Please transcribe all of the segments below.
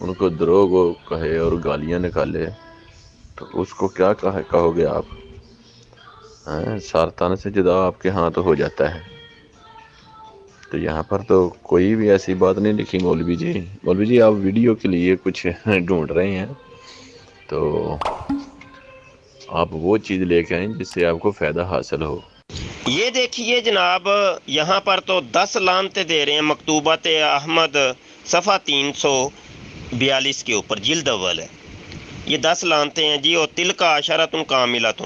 ان کو دروغ کہے اور گالیاں نکالے تو اس کو کیا کہو گے آپ؟ سارتان سے جدا آپ کے ہاں تو ہو جاتا ہے۔ تو یہاں پر تو کوئی بھی ایسی بات نہیں لکھی مولوی جی۔ مولوی جی آپ ویڈیو کے لیے کچھ ڈھونڈ رہے ہیں تو آپ وہ چیز لے کے آئیں جس سے آپ کو فائدہ حاصل ہو۔ یہ دیکھیے جناب، یہاں پر تو 10 لعنتیں دے رہے ہیں، مکتوبات احمد صفحہ 342 کے اوپر، جلد اول ہے، یہ 10 لعنتیں ہیں جی، اور تلک عشرۃ کاملۃ۔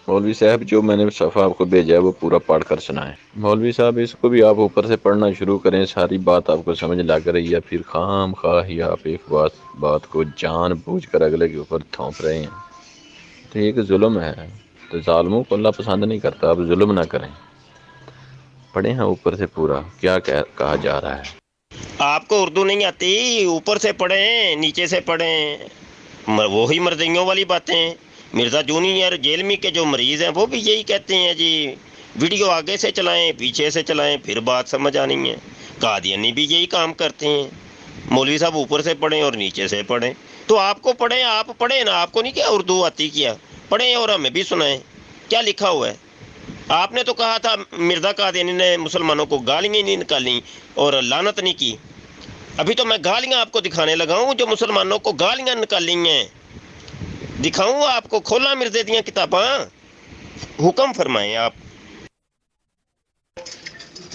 مولوی صاحب جو میں نے صفحہ آپ کو بھیجا ہے وہ پورا پڑھ کر سنائیں۔ مولوی صاحب اس کو بھی آپ اوپر سے پڑھنا شروع کریں، ساری بات آپ کو سمجھ لگ رہی ہے، پھر خام خواہ ہی آپ ایک بات کو جان بوجھ کر اگلے کے اوپر تھوپ رہے ہیں، تو یہ ایک ظلم ہے۔ تو ظالموں کو اللہ پسند نہیں کرتا، آپ ظلم نہ کریں۔ پڑھیں ہاں اوپر سے پورا کیا کہا جا رہا ہے۔ آپ کو اردو نہیں آتی، اوپر سے پڑھیں نیچے سے پڑھیں، وہی مرضیوں والی باتیں۔ مرزا جونیئر جیلمی کے جو مریض ہیں وہ بھی یہی کہتے ہیں جی، ویڈیو آگے سے چلائیں پیچھے سے چلائیں پھر بات سمجھ آنی ہے۔ قادیانی بھی یہی کام کرتے ہیں، مولوی صاحب اوپر سے پڑھیں اور نیچے سے پڑھیں۔ تو آپ کو پڑھیں، آپ پڑھیں نا، آپ کو نہیں کیا اردو آتی کیا، پڑھیں اور ہمیں بھی سنائیں کیا لکھا ہوا ہے۔ آپ نے تو کہا تھا مرزا قادیانی نے مسلمانوں کو گالیاں نہیں نکالی اور لعنت نہیں کی، ابھی تو میں گالیاں آپ کو دکھانے لگا ہوں جو مسلمانوں کو گالیاں نکالی ہیں، دکھاؤں آپ کو، کھولا مرزے دیاں کتاباں، حکم فرمائیں آپ۔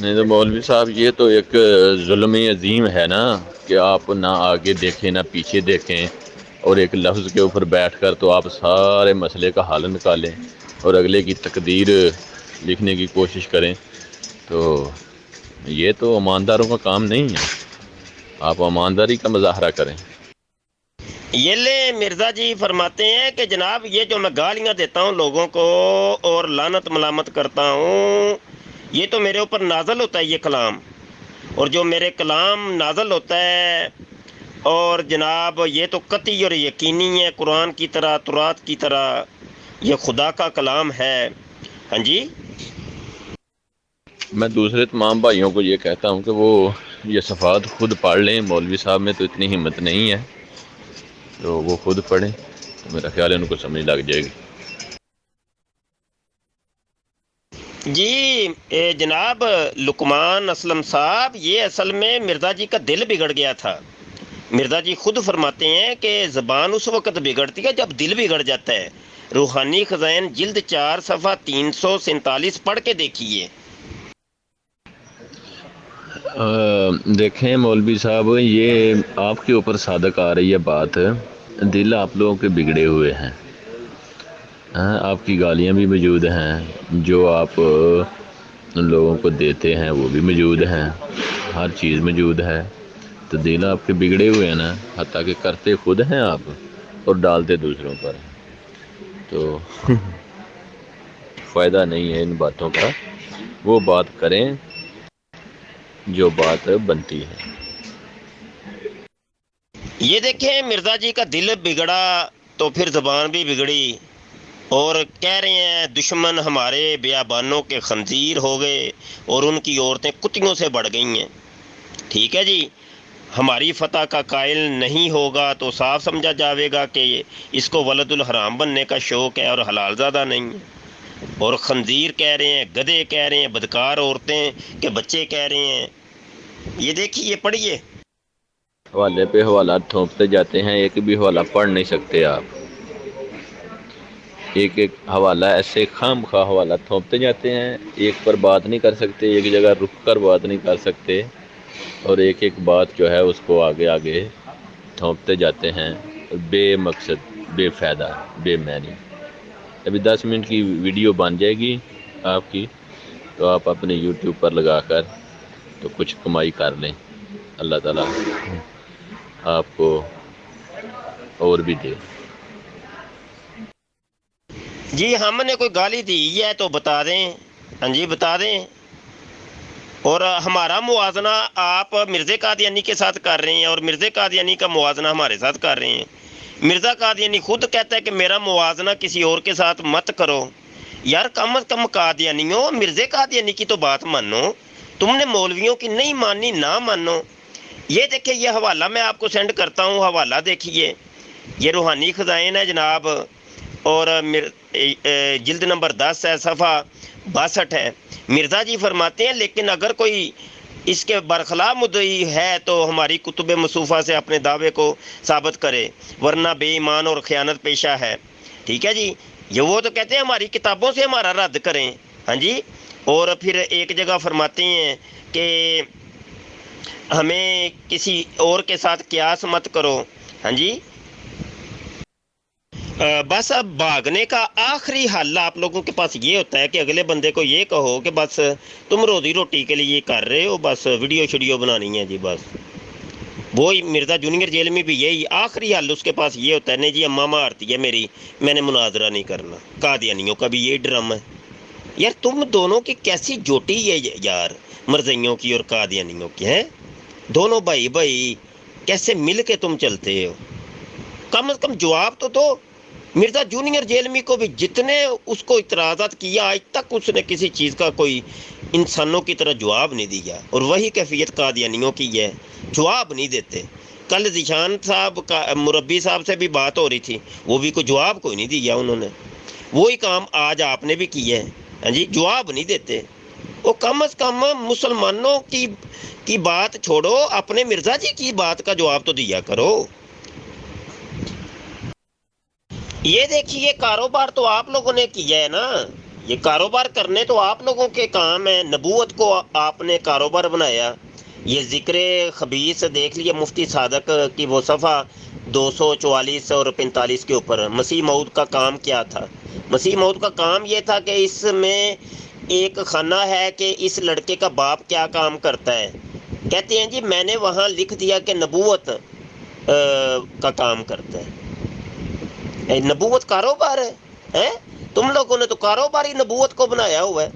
نہیں تو مولوی صاحب یہ تو ایک ظلم عظیم ہے نا کہ آپ نہ آگے دیکھیں نہ پیچھے دیکھیں، اور ایک لفظ کے اوپر بیٹھ کر تو آپ سارے مسئلے کا حل نکالیں اور اگلے کی تقدیر لکھنے کی کوشش کریں، تو یہ تو ایمانداروں کا کام نہیں ہے۔ آپ ایمانداری کا مظاہرہ کریں۔ یہ لے مرزا جی فرماتے ہیں کہ جناب یہ جو میں گالیاں دیتا ہوں لوگوں کو اور لعنت ملامت کرتا ہوں، یہ تو میرے اوپر نازل ہوتا ہے یہ کلام، اور جو میرے کلام نازل ہوتا ہے، اور جناب یہ تو قطعی اور یقینی ہے، قرآن کی طرح تورات کی طرح یہ خدا کا کلام ہے۔ ہاں جی، میں دوسرے تمام بھائیوں کو یہ کہتا ہوں کہ وہ یہ صفحات خود پڑھ لیں، مولوی صاحب میں تو اتنی ہمت نہیں ہے، تو وہ خود پڑھیں، تو میرا خیال ہے ان کو سمجھ لگ جائے گی۔ جی جناب لقمان اسلم صاحب، یہ اصل میں مرزا جی کا دل بگڑ گیا تھا۔ مرزا جی خود فرماتے ہیں کہ زبان اس وقت بگڑتی ہے جب دل بگڑ جاتا ہے۔ روحانی خزائن جلد 4 صفحہ 347 پڑھ کے دیکھیے۔ دیکھیں مولوی صاحب، یہ آپ کے اوپر صادق آ رہی ہے بات، دل آپ لوگوں کے بگڑے ہوئے ہیں، آپ کی گالیاں بھی موجود ہیں، جو آپ ان لوگوں کو دیتے ہیں وہ بھی موجود ہیں، ہر چیز موجود ہے، تو دل آپ کے بگڑے ہوئے ہیں نا، حتیٰ کہ کرتے خود ہیں آپ اور ڈالتے دوسروں پر، تو فائدہ نہیں ہے ان باتوں کا۔ وہ بات کریں جو بات بنتی ہے۔ یہ دیکھیں مرزا جی کا دل بگڑا تو پھر زبان بھی بگڑی، اور کہہ رہے ہیں دشمن ہمارے بیابانوں کے خنزیر ہو گئے اور ان کی عورتیں کتیوں سے بڑھ گئی ہیں۔ ٹھیک ہے جی، ہماری فتح کا قائل نہیں ہوگا تو صاف سمجھا جاوے گا کہ اس کو ولد الحرام بننے کا شوق ہے اور حلال زادہ نہیں ہے۔ اور خنزیر کہہ رہے ہیں، گدھے کہہ رہے ہیں، بدکار عورتیں کے بچے کہہ رہے ہیں۔ یہ دیکھیے پڑھیے۔ حوالے پہ حوالہ تھوپتے جاتے ہیں، ایک بھی حوالہ پڑھ نہیں سکتے آپ، ایک ایک حوالہ ایسے خام خواہ حوالہ تھوپتے جاتے ہیں، ایک پر بات نہیں کر سکتے، ایک جگہ رک کر بات نہیں کر سکتے، اور ایک ایک بات جو ہے اس کو آگے آگے تھوپتے جاتے ہیں، بے مقصد، بے فائدہ، بے معنی۔ ابھی 10 منٹ کی ویڈیو بن جائے گی آپ کی، تو آپ اپنے یوٹیوب پر لگا کر تو کچھ کمائی کر لیں، اللہ تعالیٰ آپ کو اور بھی دے۔ جی ہم نے کوئی گالی دی ہے تو بتا دیں، ہاں جی بتا دیں، اور ہمارا موازنہ آپ مرزا قادیانی کے ساتھ کر رہے ہیں اور مرزا قادیانی کا موازنہ ہمارے ساتھ کر رہے ہیں۔ مرزا قادیانی خود کہتا ہے کہ میرا موازنہ کسی اور کے ساتھ مت کرو۔ یار کم از کم قادیانیوں، مرزا قادیانی کی تو بات مانو، تم نے مولویوں کی نہیں مانی، نہ مانو۔ یہ دیکھیں یہ حوالہ میں آپ کو سینڈ کرتا ہوں، حوالہ دیکھیے، یہ روحانی خزائن ہے جناب، اور جلد نمبر 10 ہے، صفحہ 62 ہے۔ مرزا جی فرماتے ہیں لیکن اگر کوئی اس کے برخلاف مدعی ہے تو ہماری کتب مصوفہ سے اپنے دعوے کو ثابت کرے، ورنہ بے ایمان اور خیانت پیشہ ہے۔ ٹھیک ہے جی، یہ وہ تو کہتے ہیں ہماری کتابوں سے ہمارا رد کریں، ہاں جی۔ اور پھر ایک جگہ فرماتے ہیں کہ ہمیں کسی اور کے ساتھ قیاس مت کرو، ہاں جی۔ بس اب بھاگنے کا آخری حل آپ لوگوں کے پاس یہ ہوتا ہے کہ اگلے بندے کو یہ کہو کہ بس تم روزی روٹی کے لیے یہ کر رہے ہو، بس ویڈیو شیڈیو بنانی ہے جی، بس وہی مرزا جونیئر جیل میں بھی یہی آخری حل اس کے پاس یہ ہوتا ہے، نہیں جی اماں مارتی ہے میری، میں نے مناظرہ نہیں کرنا۔ قادیانیوں کا بھی یہ ڈرام ہے یار، تم دونوں کی کیسی جوٹی ہے یار، مرزائیوں کی اور قادیانیوں کی ہیں، دونوں بھائی بھائی کیسے مل کے تم چلتے ہو؟ کم از کم جواب تو دو۔ مرزا جونیئر جیلمی کو بھی جتنے اس کو اعتراضات کیا آج تک اس نے کسی چیز کا کوئی انسانوں کی طرح جواب نہیں دیا، اور وہی کیفیت قادیانیوں کی ہے، جواب نہیں دیتے۔ کل ذیشان صاحب کا مربی صاحب سے بھی بات ہو رہی تھی، وہ بھی کوئی جواب کوئی نہیں دیا انہوں نے، وہی کام آج آپ نے بھی کیا ہے، ہاں جی، جواب نہیں دیتے۔ وہ کم از کم مسلمانوں کی بات چھوڑو، اپنے مرزا جی کی بات کا جواب تو دیا کرو۔ یہ دیکھیے کاروبار تو آپ لوگوں نے کیا ہے نا، یہ کاروبار کرنے تو آپ لوگوں کے کام ہے، نبوت کو آپ نے کاروبار بنایا۔ یہ ذکر خبیث دیکھ لیے مفتی صادق کی وہ صفحہ 244 اور 45 کے اوپر، مسیح موعود کا کام کیا تھا؟ مسیح موعود کا کام یہ تھا کہ اس میں ایک خانہ ہے کہ اس لڑکے کا باپ کیا کام کرتا ہے، کہتے ہیں جی میں نے وہاں لکھ دیا کہ نبوت کا کام کرتا ہے۔ نبوت کاروبار ہے، تم لوگوں نے تو کاروباری نبوت کو بنایا ہوا ہے۔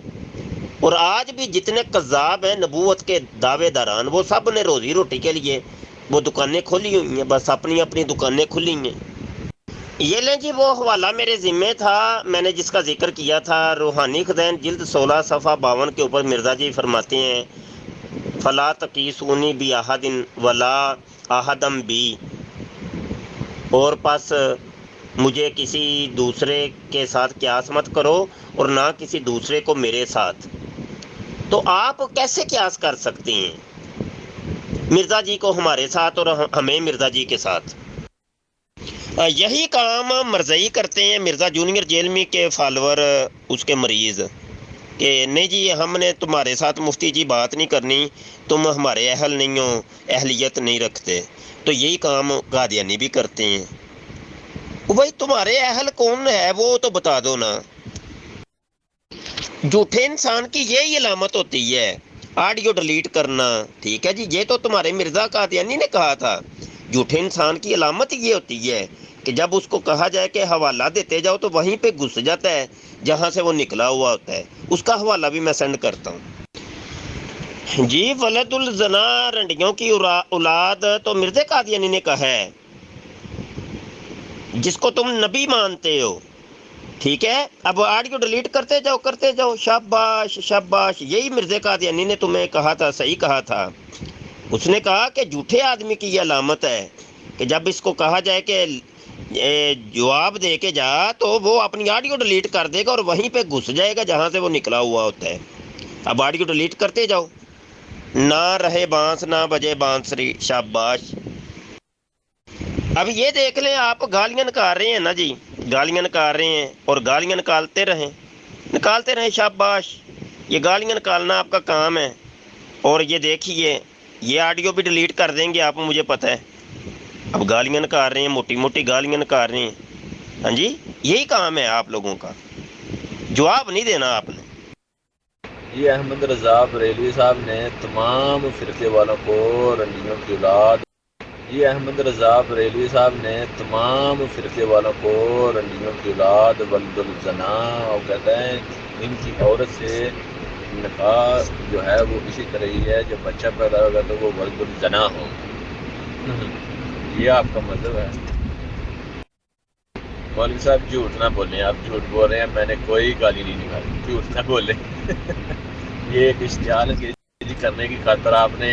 اور آج بھی جتنے قذاب ہیں نبوت کے دعوے داران، وہ سب نے روزی روٹی کے لیے وہ دکانیں کھولی ہوئی ہیں، بس اپنی اپنی دکانیں کھلی ہیں۔ یہ لیں جی وہ حوالہ میرے ذمے تھا، میں نے جس کا ذکر کیا تھا، روحانی خزائن جلد 16 صفحہ 52 کے اوپر مرزا جی فرماتے ہیں فلا تقیسونی بی احد ولا احدم بی، اور پس مجھے کسی دوسرے کے ساتھ قیاس مت کرو اور نہ کسی دوسرے کو میرے ساتھ۔ تو آپ کیسے قیاس کر سکتے ہیں مرزا جی کو ہمارے ساتھ اور ہمیں مرزا جی کے ساتھ؟ یہی کام مرزائی کرتے ہیں، مرزا جونیئر جیلمی کے فالور، اس کے مریض، کہ نہیں جی ہم نے تمہارے ساتھ مفتی جی بات نہیں کرنی، تم ہمارے اہل نہیں ہو، اہلیت نہیں رکھتے۔ تو یہی کام قادیانی بھی کرتے ہیں۔ بھائی تمہارے اہل کون ہے وہ تو بتا دو نا۔ جھوٹے انسان کی یہی علامت ہوتی ہے، آڈیو ڈیلیٹ کرنا، ٹھیک ہے جی، یہ تو تمہارے مرزا قادیانی نے کہا تھا۔ جھوٹے انسان کی علامت یہ ہوتی ہے کہ جب اس کو کہا جائے کہ حوالہ دیتے جاؤ تو وہیں پہ گھس جاتا ہے جہاں سے وہ نکلا ہوا ہوتا ہے۔ اس کا حوالہ بھی میں سینڈ کرتا ہوں جی۔ ولد الزنا، رنڈیوں کی اولاد، تو مرزا قادیانی نے کہا ہے، جس کو تم نبی مانتے ہو، ٹھیک ہے، اب آڈیو ڈیلیٹ کرتے جاؤ، شاباش شاباش، یہی مرزا قادیانی نے تمہیں کہا تھا، صحیح کہا تھا۔ اس نے کہا کہ جھوٹے آدمی کی یہ علامت ہے کہ جب اس کو کہا جائے کہ جواب دے کے جا تو وہ اپنی آڈیو ڈیلیٹ کر دے گا اور وہیں پہ گھس جائے گا جہاں سے وہ نکلا ہوا ہوتا ہے۔ اب آڈیو ڈیلیٹ کرتے جاؤ، نہ رہے بانس نہ بجے بانسری، شاباش۔ اب یہ دیکھ لیں، آپ گالیاں نکال رہے ہیں نا جی، گالیاں نکال رہے ہیں اور گالیاں نکالتے رہیں، شاباش، یہ گالیاں نکالنا آپ کا کام ہے۔ اور یہ دیکھیے یہ آڈیو بھی ڈیلیٹ کر دیں گے آپ، مجھے پتہ ہے۔ اب گالیاں نکال رہے ہیں، موٹی موٹی گالیاں نکال رہے ہیں، ہاں جی، یہی کام ہے آپ لوگوں کا، جواب نہیں دینا آپ نے۔ یہ احمد رضا بریلوی صاحب نے تمام فرقے والوں کو رنڈیوں کی اولاد، یہ احمد رضا بریلوی صاحب نے تمام فرقے والوں کو رنڈیوں کی اولاد ولد الزنا، اور کہتا ہے ان کی عورت سے نکاح جو ہے وہ اسی طرح ہی ہے، جب بچہ پیدا ہوگا تو وہ ولد الزنا ہو۔ یہ آپ کا مذہب ہے؟ مولوی صاحب جھوٹ نہ بولیں، آپ جھوٹ بول رہے ہیں، میں نے کوئی گالی نہیں نکالی، جھوٹ نہ بولیں۔ یہ ایک اشتعال انگیزی کرنے کی خاطر آپ نے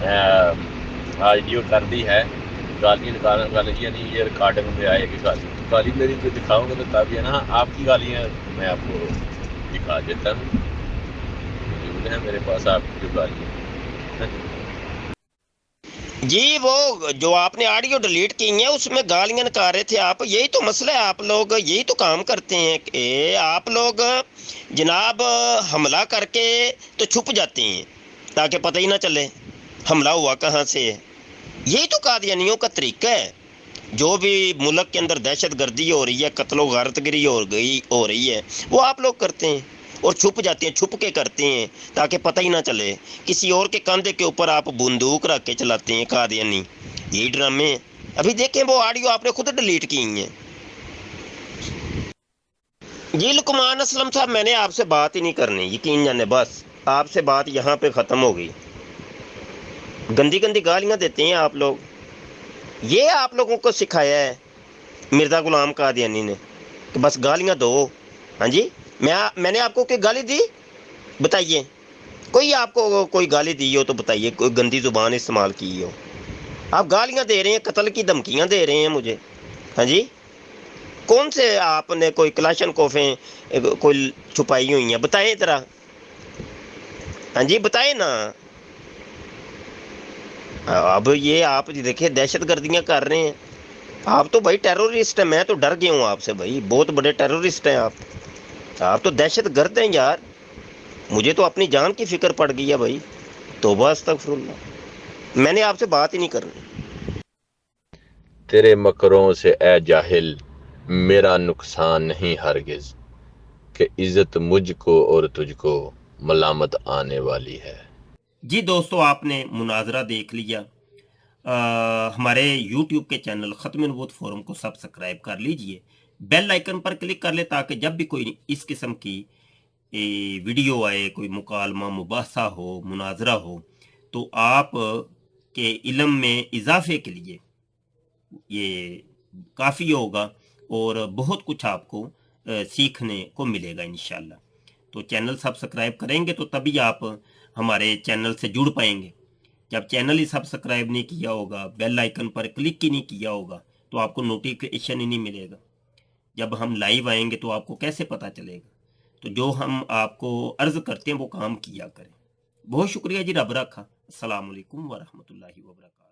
آئیڈیو کر دی ہے، گالی نکالنا گالی یعنی یہ ریکارڈنگ میں آئے گی گالی، گالی میری جو دکھاؤں گا تو تب ہے نا، آپ کی گالیاں میں آپ کو دکھا دیتا ہوں، موجود ہیں میرے پاس آپ کی جو گالیاں. جی وہ جو آپ نے آڈیو ڈیلیٹ کی ہیں اس میں گالیاں نکال رہے تھے آپ. یہی تو مسئلہ ہے، آپ لوگ یہی تو کام کرتے ہیں کہ آپ لوگ جناب حملہ کر کے تو چھپ جاتے ہیں تاکہ پتہ ہی نہ چلے حملہ ہوا کہاں سے ہے. یہی تو قادیانیوں کا طریقہ ہے. جو بھی ملک کے اندر دہشت گردی ہو رہی ہے، قتل و غارت گری ہو رہی ہے، وہ آپ لوگ کرتے ہیں اور چھپ جاتے ہیں، چھپ کے کرتے ہیں تاکہ پتہ ہی نہ چلے. کسی اور کے کاندھے کے اوپر آپ بندوق رکھ کے چلاتے ہیں قادیانی. یہی ڈرامے ہیں. ابھی دیکھیں وہ آڈیو آپ نے خود ڈیلیٹ کی ہیں. جی لقمان اسلم صاحب، میں نے آپ سے بات ہی نہیں کرنی، یقین جانے، بس آپ سے بات یہاں پہ ختم ہو گئی. گندی گندی گالیاں دیتے ہیں آپ لوگ. یہ آپ لوگوں کو سکھایا ہے مرزا غلام قادیانی نے کہ بس گالیاں دو. ہاں جی، میں نے آپ کو کوئی گالی دی؟ بتائیے. کوئی آپ کو کوئی گالی دی ہو تو بتائیے، کوئی گندی زبان استعمال کی ہو. آپ گالیاں دے رہے ہیں، قتل کی دھمکیاں دے رہے ہیں مجھے. ہاں جی، کون سے آپ نے کوئی کلاشن کوفیں کوئی چھپائی ہوئی ہیں؟ بتائیں ذرا. ہاں جی بتائیں نا. اب یہ آپ دیکھیں دہشت گردیاں کر رہے ہیں. آپ تو بھائی ٹیرورسٹ ہیں. میں تو ڈر گیا ہوں آپ سے بھائی، بہت بڑے ٹیرورسٹ ہیں آپ. آپ تو دہشت گرد ہیں یار. مجھے تو اپنی جان کی فکر پڑ گئی ہے بھائی. توبہ استغفر اللہ. میں نے آپ سے بات ہی نہیں کرنی. تیرے مکروں سے اے جاہل میرا نقصان نہیں ہرگز، کہ عزت مجھ کو اور تجھ کو ملامت آنے والی ہے. جی دوستو، آپ نے مناظرہ دیکھ لیا. ہمارے یوٹیوب کے چینل ختم نبوت فورم کو سبسکرائب کر لیجئے، بیل آئیکن پر کلک کر لیں تاکہ جب بھی کوئی اس قسم کی ویڈیو آئے، کوئی مکالمہ مباحثہ ہو، مناظرہ ہو، تو آپ کے علم میں اضافے کے لیے یہ کافی ہوگا اور بہت کچھ آپ کو سیکھنے کو ملے گا انشاءاللہ. تو چینل سبسکرائب کریں گے تو تبھی آپ ہمارے چینل سے جڑ پائیں گے. جب چینل ہی سبسکرائب نہیں کیا ہوگا، بیل آئیکن پر کلک ہی نہیں کیا ہوگا، تو آپ کو نوٹیفیکیشن ہی نہیں ملے گا. جب ہم لائیو آئیں گے تو آپ کو کیسے پتہ چلے گا؟ تو جو ہم آپ کو عرض کرتے ہیں وہ کام کیا کریں. بہت شکریہ جی، رب رکھا. السلام علیکم ورحمۃ اللہ وبرکاتہ.